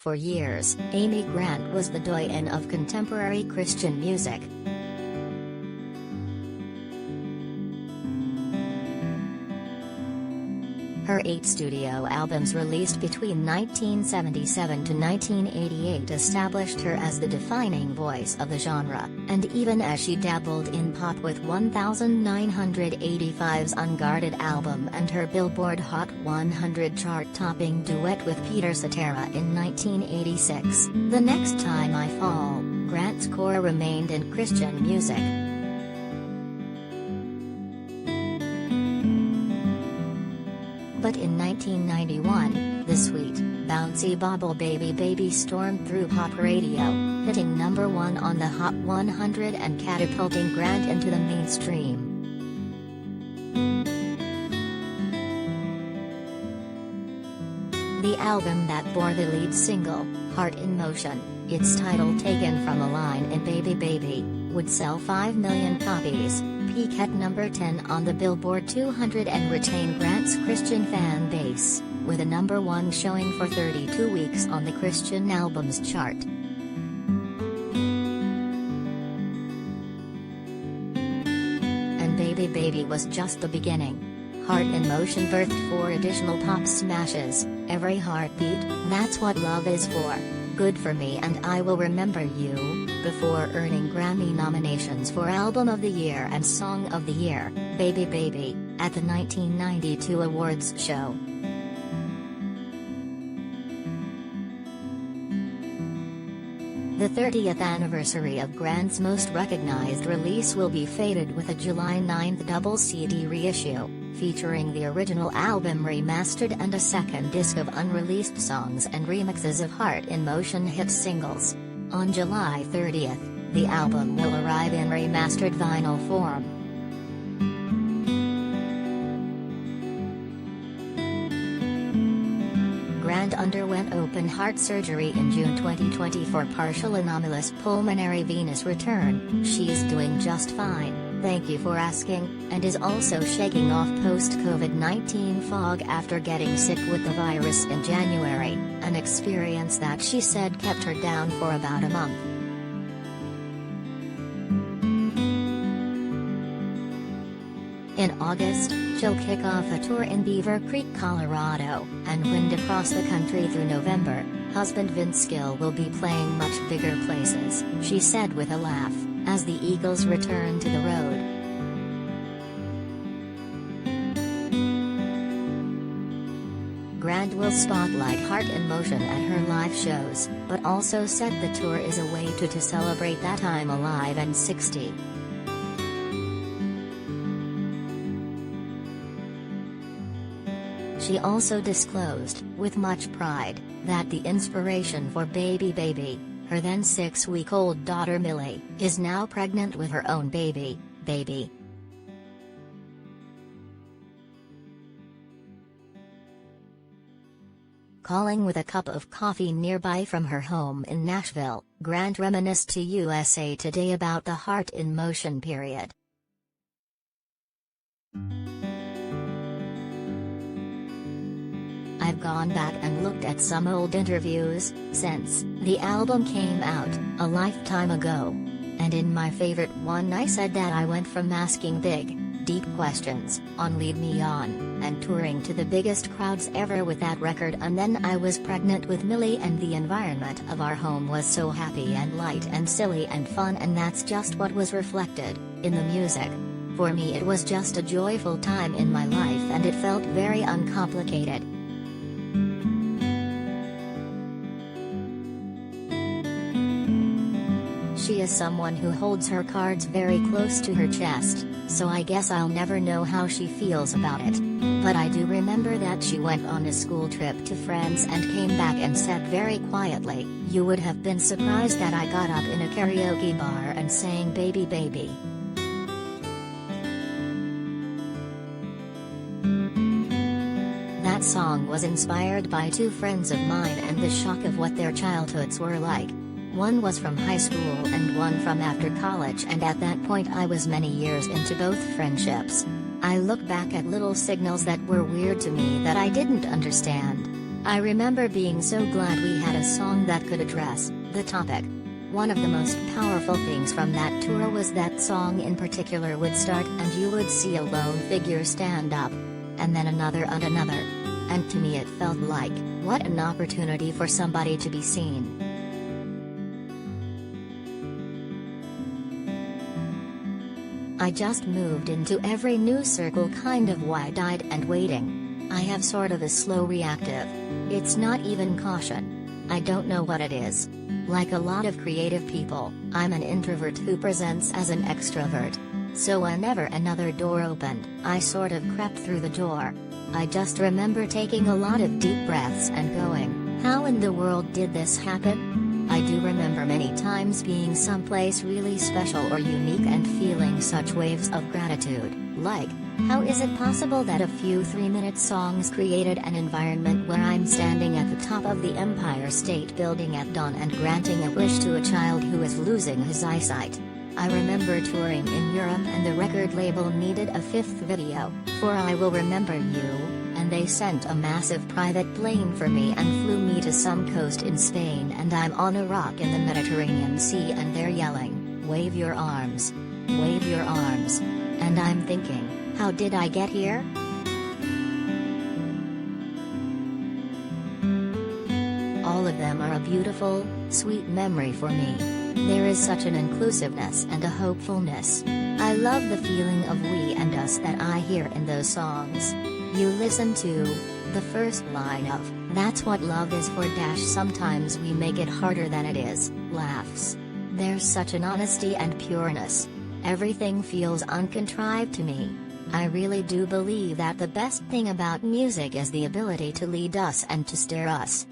For years, Amy Grant was the doyenne of contemporary Christian music. Her 8 studio albums released between 1977 to 1988 established her as the defining voice of the genre, and even as she dabbled in pop with 1985's Unguarded album and her Billboard Hot 100 chart-topping duet with Peter Cetera in 1986, The Next Time I Fall, Grant's core remained in Christian music. But in 1991, the sweet, bouncy bobble Baby Baby stormed through pop radio, hitting #1 on the Hot 100 and catapulting Grant into the mainstream. The album that bore the lead single, Heart in Motion, its title taken from a line in Baby Baby, would sell 5 million copies, peak at number 10 on the Billboard 200 and retain Grant's Christian fan base, with a #1 showing for 32 weeks on the Christian Albums chart. And Baby Baby was just the beginning. Heart in Motion birthed 4 additional pop smashes, Every Heartbeat, That's What Love Is For, Good For Me and I Will Remember You, before earning Grammy nominations for Album of the Year and Song of the Year, Baby Baby, at the 1992 awards show. The 30th anniversary of Grant's most recognized release will be fated with a July 9 double CD reissue, featuring the original album remastered and a second disc of unreleased songs and remixes of Heart in Motion hit singles. On July 30th, the album will arrive in remastered vinyl form. Grant underwent open heart surgery in June 2020 for partial anomalous pulmonary venous return. She's doing just fine, thank you for asking, and is also shaking off post-COVID-19 fog after getting sick with the virus in January, an experience that she said kept her down for about a month. In August, she'll kick off a tour in Beaver Creek, Colorado, and wind across the country through November. Husband Vince Gill will be playing much bigger places, she said with a laugh, as the Eagles return to the road. Grant will spotlight Heart in Motion at her live shows, but also said the tour is a way to celebrate that I'm alive and 60. She also disclosed, with much pride, that the inspiration for Baby Baby, her then 6-week-old daughter Millie, is now pregnant with her own baby. Calling with a cup of coffee nearby from her home in Nashville, Grant reminisced to USA Today about the Heart in Motion period. I've gone back and looked at some old interviews, since the album came out, a lifetime ago. And in my favorite one I said that I went from asking big, deep questions, on Lead Me On, and touring to the biggest crowds ever with that record, and then I was pregnant with Millie and the environment of our home was so happy and light and silly and fun, and that's just what was reflected in the music. For me it was just a joyful time in my life and it felt very uncomplicated. She is someone who holds her cards very close to her chest, so I guess I'll never know how she feels about it. But I do remember that she went on a school trip to France and came back and said very quietly, "You would have been surprised that I got up in a karaoke bar and sang Baby Baby." That song was inspired by 2 friends of mine and the shock of what their childhoods were like. One was from high school and one from after college, and at that point I was many years into both friendships. I look back at little signals that were weird to me that I didn't understand. I remember being so glad we had a song that could address the topic. One of the most powerful things from that tour was that song in particular would start and you would see a lone figure stand up. And then another and another. And to me it felt like, what an opportunity for somebody to be seen. I just moved into every new circle kind of wide-eyed and waiting. I have sort of a slow reactive. It's not even caution. I don't know what it is. Like a lot of creative people, I'm an introvert who presents as an extrovert. So whenever another door opened, I sort of crept through the door. I just remember taking a lot of deep breaths and going, how in the world did this happen? I do remember many times being someplace really special or unique and feeling such waves of gratitude, like, how is it possible that a few 3-minute songs created an environment where I'm standing at the top of the Empire State Building at dawn and granting a wish to a child who is losing his eyesight? I remember touring in Europe and the record label needed a 5th video, for I Will Remember You, and they sent a massive private plane for me and flew me to some coast in Spain, and I'm on a rock in the Mediterranean Sea and they're yelling, wave your arms. Wave your arms. And I'm thinking, how did I get here? All of them are a beautiful, sweet memory for me. There is such an inclusiveness and a hopefulness. I love the feeling of we and us that I hear in those songs. You listen to the first line of That's What Love Is for dash sometimes we make it harder than it is, laughs. There's such an honesty and pureness. Everything feels uncontrived to me. I really do believe that the best thing about music is the ability to lead us and to steer us.